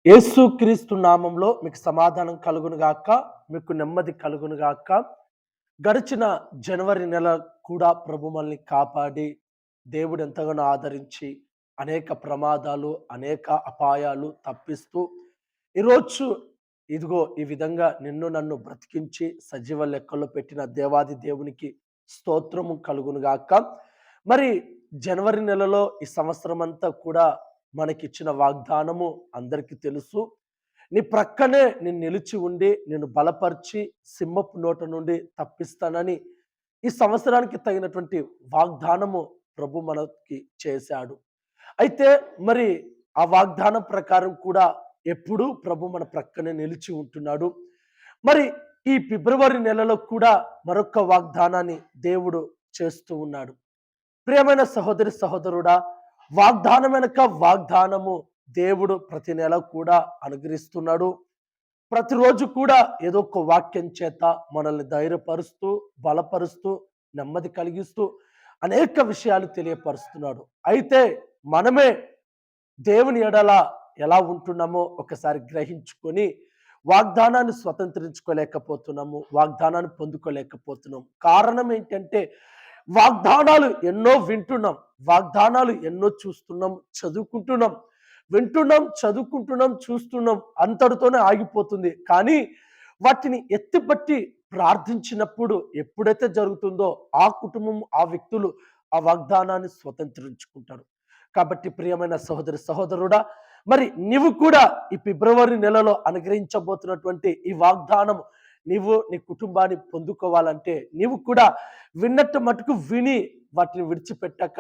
యేసుక్రీస్తు నామంలో మీకు సమాధానం కలుగునుగాక, మీకు నెమ్మది కలుగునుగాక. గడిచిన జనవరి నెల కూడా ప్రభు మనల్ని కాపాడి, దేవుడు ఎంతగానో ఆదరించి, అనేక ప్రమాదాలు, అనేక అపాయాలు తప్పిస్తూ, ఈరోజు ఇదిగో ఈ విధంగా నిన్ను నన్ను బ్రతికించి సజీవ లెక్కల్లో పెట్టిన దేవాది దేవునికి స్తోత్రము కలుగునుగాక. మరి జనవరి నెలలో ఈ సంవత్సరం అంతా కూడా మనకిచ్చిన వాగ్దానము అందరికీ తెలుసు. నీ ప్రక్కనే నేను నిలిచి ఉండి నిన్ను బలపరిచి సింహపు నోట నుండి తప్పిస్తానని ఈ సంవత్సరానికి తగినటువంటి వాగ్దానము ప్రభు మనకి చేశాడు. అయితే మరి ఆ వాగ్దానం ప్రకారం కూడా ఎప్పుడూ ప్రభు మన ప్రక్కనే నిలిచి ఉంటున్నాడు. మరి ఈ ఫిబ్రవరి నెలలో కూడా మరొక వాగ్దానాన్ని దేవుడు చేస్తూ ఉన్నాడు. ప్రియమైన సహోదరి సహోదరుడా, వాగ్దానం వెనక వాగ్దానము దేవుడు ప్రతి నెల కూడా అనుగ్రహిస్తున్నాడు. ప్రతిరోజు కూడా ఏదో ఒక వాక్యం చేత మనల్ని ధైర్యపరుస్తూ, బలపరుస్తూ, నెమ్మది కలిగిస్తూ అనేక విషయాలు తెలియపరుస్తున్నాడు. అయితే మనమే దేవుని ఎడల ఎలా ఉంటున్నామో ఒకసారి గ్రహించుకొని వాగ్దానాన్ని స్వతంత్రించుకోలేకపోతున్నాము, వాగ్దానాన్ని పొందుకోలేకపోతున్నాం. కారణం ఏంటంటే వాగ్దానాలు ఎన్నో వింటున్నాం, వాగ్దానాలు ఎన్నో చూస్తున్నాం, చదువుకుంటున్నాం, వింటున్నాం, చదువుకుంటున్నాం, చూస్తున్నాం, అంతటితోనే ఆగిపోతుంది. కానీ వాటిని ఎత్తిపట్టి ప్రార్థించినప్పుడు ఎప్పుడైతే జరుగుతుందో ఆ కుటుంబం, ఆ వ్యక్తులు ఆ వాగ్దానాన్ని స్వతంత్రించుకుంటారు. కాబట్టి ప్రియమైన సహోదరి సహోదరుడా, మరి నీవు కూడా ఈ ఫిబ్రవరి నెలలో అనుగ్రహించబోతున్నటువంటి ఈ వాగ్దానం నీవు నీ కుటుంబాన్ని పొందుకోవాలంటే నీవు కూడా విన్నట్టు మటుకు విని వాటిని విడిచిపెట్టక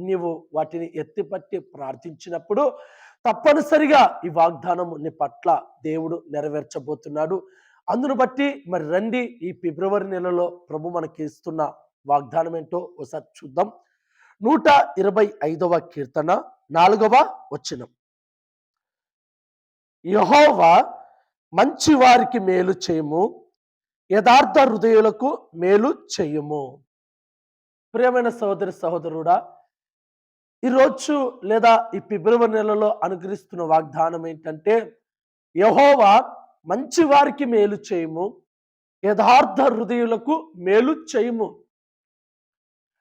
నీవు వాటిని ఎత్తిపట్టి ప్రార్థించినప్పుడు తప్పనిసరిగా ఈ వాగ్దానము నీ పట్ల దేవుడు నెరవేర్చబోతున్నాడు. అందును బట్టి మరి రండి, ఈ ఫిబ్రవరి నెలలో ప్రభు మనకి ఇస్తున్న వాగ్దానం ఏంటో ఒకసారి చూద్దాం. 125వ కీర్తన 4వ వచనం. యెహోవా మంచి వారికి మేలు చేయము, యథార్థ హృదయులకు మేలు చేయుము. ప్రియమైన సహోదరి సహోదరుడా, ఈరోజు లేదా ఈ ఫిబ్రవరి నెలలో అనుగ్రహిస్తున్న వాగ్దానం ఏంటంటే యెహోవా మంచి వారికి మేలు చేయము, యథార్థ హృదయులకు మేలు చేయుము.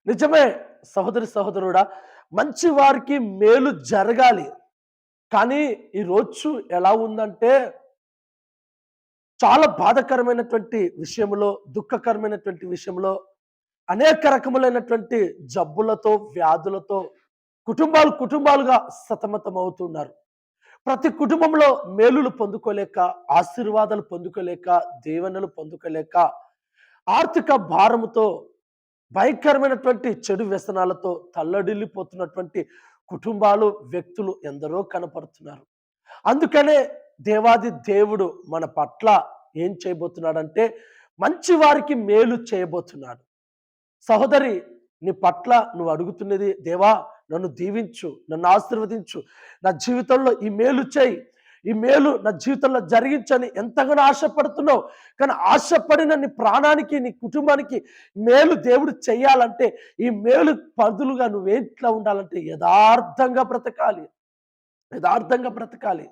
నిజమే సహోదరి సహోదరుడా, మంచి వారికి మేలు జరగాలి. కానీ ఈరోజు ఎలా ఉందంటే చాలా బాధాకరమైనటువంటి విషయంలో, దుఃఖకరమైనటువంటి విషయంలో, అనేక రకములైనటువంటి జబ్బులతో, వ్యాధులతో కుటుంబాలుగా సతమతం అవుతున్నారు. ప్రతి కుటుంబంలో మేలులు పొందుకోలేక, ఆశీర్వాదాలు పొందుకోలేక, దీవెనలు పొందుకోలేక, ఆర్థిక భారముతో, భయంకరమైనటువంటి చెడు వ్యసనాలతో తల్లడిల్లిపోతున్నటువంటి కుటుంబాలు, వ్యక్తులు ఎందరో కనపడుతున్నారు. అందుకనే దేవాది దేవుడు మన పట్ల ఏం చేయబోతున్నాడంటే మంచి వారికి మేలు చేయబోతున్నాడు. సహోదరి, నీ పట్ల నువ్వు అడుగుతున్నది, దేవా నన్ను దీవించు, నన్ను ఆశీర్వదించు, నా జీవితంలో ఈ మేలు చేయి, ఈ మేలు నా జీవితంలో జరిగించని ఎంతగానో ఆశపడుతున్నావు. కానీ ఆశపడిన నీ ప్రాణానికి, నీ కుటుంబానికి మేలు దేవుడు చెయ్యాలంటే ఈ మేలు పదులుగా నువ్వేట్లా ఉండాలంటే యథార్థంగా బ్రతకాలి, యథార్థంగా బ్రతకాలి.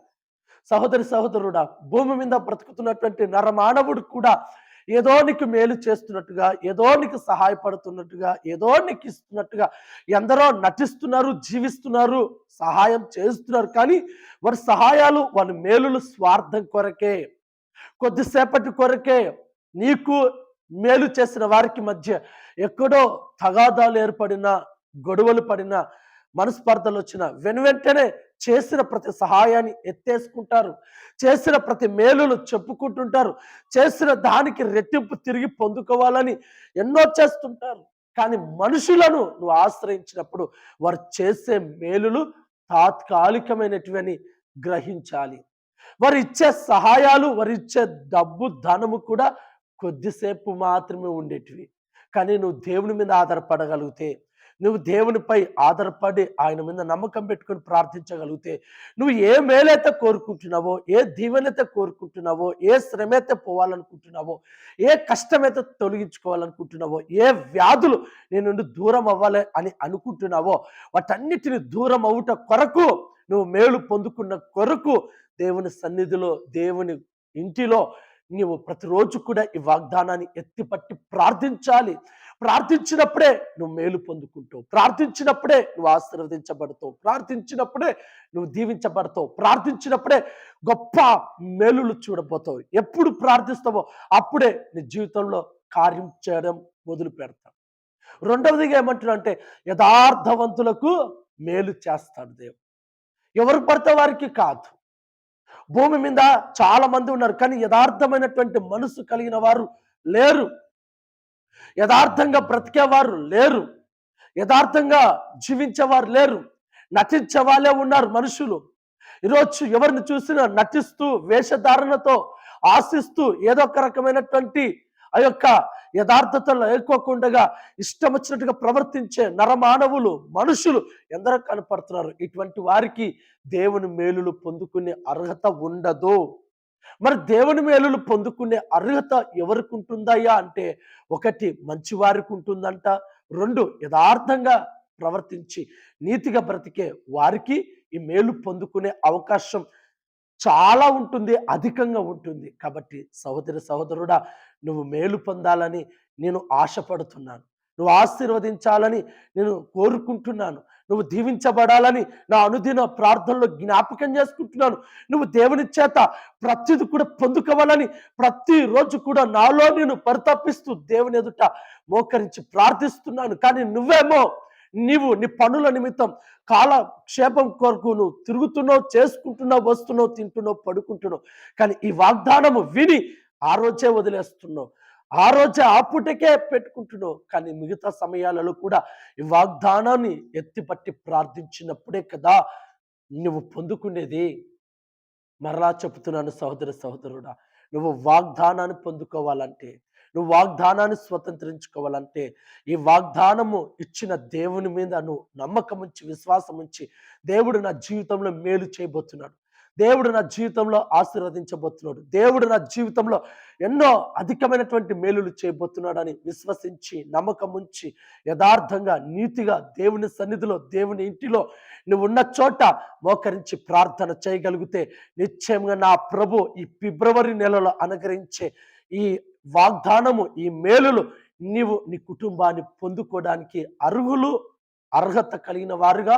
సహోదరి సహోదరుడా, భూమి మీద బ్రతుకుతున్నటువంటి నరమానవుడు కూడా ఏదో నీకు మేలు చేస్తున్నట్టుగా, ఏదో నీకు సహాయపడుతున్నట్టుగా, ఏదో నీకు ఇస్తున్నట్టుగా ఎందరో నటిస్తున్నారు, జీవిస్తున్నారు, సహాయం చేస్తున్నారు. కానీ వారి సహాయాలు, వాళ్ళ మేలులు స్వార్థం కొరకే, కొద్దిసేపటి కొరకే. నీకు మేలు చేసిన వారికి మధ్య ఎక్కడో తగాదాలు ఏర్పడిన, గొడవలు పడిన, మనస్పర్ధలు వచ్చిన వెనువెంటనే చేసిన ప్రతి సహాయాన్ని ఎత్తేసుకుంటారు, చేసిన ప్రతి మేలులు చెప్పుకుంటుంటారు, చేసిన దానికి రెట్టింపు తిరిగి పొందుకోవాలని ఎన్నో చేస్తుంటారు. కానీ మనుషులను నువ్వు ఆశ్రయించినప్పుడు వారు చేసే మేలులు తాత్కాలికమైనటివని గ్రహించాలి. వారు ఇచ్చే సహాయాలు, వారు ఇచ్చే డబ్బు, ధనము కూడా కొద్దిసేపు మాత్రమే ఉండేటివి. కానీ నువ్వు దేవుని మీద ఆధారపడగలిగితే, నువ్వు దేవునిపై ఆధారపడి ఆయన మీద నమ్మకం పెట్టుకొని ప్రార్థించగలిగితే నువ్వు ఏ మేలైతే కోరుకుంటున్నావో, ఏ దీవెనైతే కోరుకుంటున్నావో, ఏ శ్రమైతే పోవాలనుకుంటున్నావో, ఏ కష్టమైతే తొలగించుకోవాలనుకుంటున్నావో, ఏ వ్యాధులు నీ నుండి దూరం అవ్వాలి అని అనుకుంటున్నావో వాటన్నిటిని దూరం అవుట కొరకు, నువ్వు మేలు పొందుకున్న కొరకు దేవుని సన్నిధిలో, దేవుని ఇంటిలో నీవు ప్రతిరోజు కూడా ఈ వాగ్దానాన్ని ఎత్తిపట్టి ప్రార్థించాలి. ప్రార్థించినప్పుడే నువ్వు మేలు పొందుకుంటావు, ప్రార్థించినప్పుడే నువ్వు ఆశీర్వదించబడతావు, ప్రార్థించినప్పుడే నువ్వు దీవించబడతావు, ప్రార్థించినప్పుడే గొప్ప మేలులు చూడబోతావు. ఎప్పుడు ప్రార్థిస్తావో అప్పుడే నీ జీవితంలో కార్యం చేయడం మొదలు పెడతావు. రెండవదిగా ఏమంటున్నా అంటే, యథార్థవంతులకు మేలు చేస్తాడు దేవుడు. ఎవరు పడితే వారికి కాదు. భూమి మీద చాలా మంది ఉన్నారు, కానీ యథార్థమైనటువంటి మనసు కలిగిన వారు లేరు, యథార్థంగా బ్రతికేవారు లేరు, యథార్థంగా జీవించేవారు లేరు. నటించే వాళ్ళే ఉన్నారు మనుషులు. ఈరోజు ఎవరిని చూసినా నటిస్తూ, వేషధారణతో, ఆశిస్తూ, ఏదో ఒక రకమైనటువంటి ఆ యొక్క యథార్థతలో లేకోకుండా ఇష్టం వచ్చినట్టుగా ప్రవర్తించే నరమానవులు, మనుషులు ఎందరో కనపడుతున్నారు. ఇటువంటి వారికి దేవుని మేలులు పొందుకునే అర్హత ఉండదు. మరి దేవుని మేలులు పొందుకునే అర్హత ఎవరికి ఉంటుందయ్యా అంటే, ఒకటి మంచివారికి ఉంటుందంట, రెండు యథార్థంగా ప్రవర్తించి నీతిగా బ్రతికే వారికి ఈ మేలు పొందుకునే అవకాశం చాలా ఉంటుంది, అధికంగా ఉంటుంది. కాబట్టి సహోదరుడా, నువ్వు మేలు పొందాలని నేను ఆశపడుతున్నాను, నువ్వు ఆశీర్వదించాలని నేను కోరుకుంటున్నాను, నువ్వు దీవించబడాలని నా అనుదిన ప్రార్థనలో జ్ఞాపకం చేసుకుంటున్నాను. నువ్వు దేవుని చేత ప్రతిది కూడా పొందుకోవాలని ప్రతిరోజు కూడా నాలో నేను పరితపిస్తూ దేవుని ఎదుట మోకరించి ప్రార్థిస్తున్నాను. కానీ నువ్వేమో నీ పనుల నిమిత్తం కాలక్షేపం కొరకు నువ్వు తిరుగుతున్నావు, చేసుకుంటున్నావు, వస్తున్నావు, తింటున్నావు, పడుకుంటున్నావు. కానీ ఈ వాగ్దానము విని ఆ రోజే వదిలేస్తున్నావు, ఆ రోజే ఆ పూటకే పెట్టుకుంటున్నావు. కానీ మిగతా సమయాలలో కూడా ఈ వాగ్దానాన్ని ఎత్తిపట్టి ప్రార్థించినప్పుడే కదా నువ్వు పొందుకునేది. మరలా చెప్తున్నాను సహోదరుడా, నువ్వు వాగ్దానాన్ని పొందుకోవాలంటే, నువ్వు వాగ్దానాన్ని స్వతంత్రించుకోవాలంటే, ఈ వాగ్దానము ఇచ్చిన దేవుని మీద నువ్వు నమ్మకం ఉంచి, విశ్వాసం ఉంచి, దేవుడు నా జీవితంలో మేలు చేయబోతున్నాడు, దేవుడు నా జీవితంలో ఆశీర్వదించబోతున్నాడు, దేవుడు నా జీవితంలో ఎన్నో అధికమైనటువంటి మేలులు చేయబోతున్నాడు అని విశ్వసించి, నమ్మకం ఉంచి, యథార్థంగా, నీతిగా దేవుని సన్నిధిలో, దేవుని ఇంటిలో నువ్వు ఉన్న చోట మోకరించి ప్రార్థన చేయగలిగితే నిశ్చయంగా నా ప్రభు ఈ ఫిబ్రవరి నెలలో అనుగ్రహించే ఈ వాగ్దానము, ఈ మేలులు నీవు నీ కుటుంబాన్ని పొందుకోవడానికి అర్హత కలిగిన వారుగా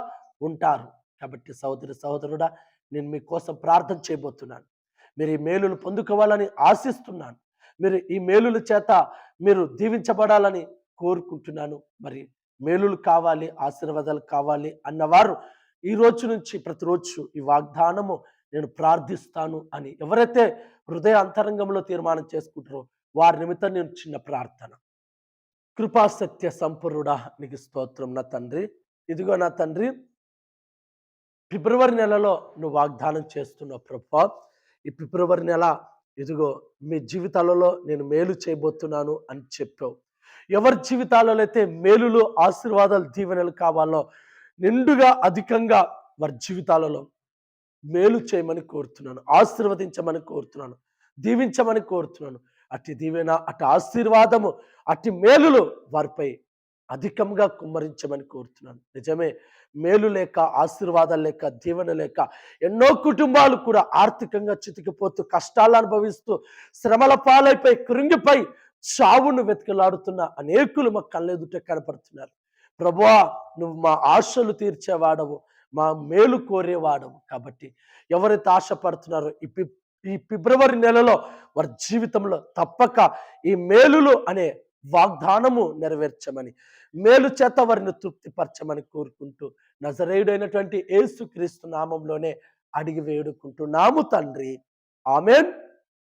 ఉంటారు. కాబట్టి సహోదరుడా, నేను మీకోసం ప్రార్థన చేయబోతున్నాను. మీరు ఈ మేలులు పొందుకోవాలని ఆశిస్తున్నాను. మీరు ఈ మేలుల చేత మీరు దీవించబడాలని కోరుకుంటున్నాను. మరి మేలులు కావాలి, ఆశీర్వాదాలు కావాలి అన్నవారు ఈ రోజు నుంచి ప్రతిరోజు ఈ వాగ్దానము నేను ప్రార్థిస్తాను అని ఎవరైతే హృదయ అంతరంగంలో తీర్మానం చేసుకుంటారో వారి నిమిత్తం నేను చిన్న ప్రార్థన. కృపాసత్య సంపూర్ణుడా, నీకు స్తోత్రం నా తండ్రి. ఇదిగో నా తండ్రి, ఫిబ్రవరి నెలలో నువ్వు వాగ్దానం చేస్తున్నావు ప్రభువా. ఈ ఫిబ్రవరి నెల ఇదిగో మీ జీవితాలలో నేను మేలు చేయబోతున్నాను అని చెప్పావు. ఎవరి జీవితాలలో అయితే మేలులు, ఆశీర్వాదాలు, దీవెనలు కావాలో నిండుగా అధికంగా వారి జీవితాలలో మేలు చేయమని కోరుతున్నాను, ఆశీర్వదించమని కోరుతున్నాను, దీవించమని కోరుతున్నాను. అట్టి దీవెన, అటు ఆశీర్వాదము, అట్టి మేలులు వారిపై అధికంగా కుమ్మరించమని కోరుతున్నాను. నిజమే, మేలు లేక, ఆశీర్వాదాలు లేక, దీవెన లేక ఎన్నో కుటుంబాలు కూడా ఆర్థికంగా చితికిపోతూ, కష్టాలు అనుభవిస్తూ, శ్రమల పాలైపోయి, కృంగిపోయి, చావును వెతికలాడుతున్న అనేకులు మా కళ్ళెదుట కనపడుతున్నారు. ప్రభువా, నువ్వు మా ఆశలు తీర్చేవాడవు, మా మేలు కోరేవాడవు. కాబట్టి ఎవరైతే ఆశపడుతున్నారో ఈ ఫిబ్రవరి నెలలో వారి జీవితంలో తప్పక ఈ మేలులు అనే వాగ్దానము నెరవేర్చమని, మేలు చేత వారిని తృప్తిపరచమని కోరుకుంటూ నజరేయుడైనటువంటి యేసుక్రీస్తు నామంలోనే అడిగి వేడుకుంటున్నాము తండ్రి. Amen,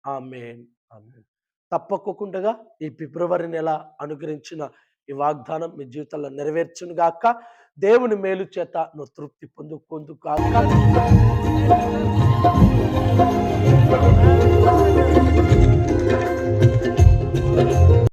amen, amen. తప్పకుండా ఈ ఫిబ్రవరి నెల అనుగ్రహించిన ఈ వాగ్దానం మీ జీవితంలో నెరవేర్చును గాక. దేవుని మేలు చేత నువ్వు తృప్తి పొందుకుందుగాక.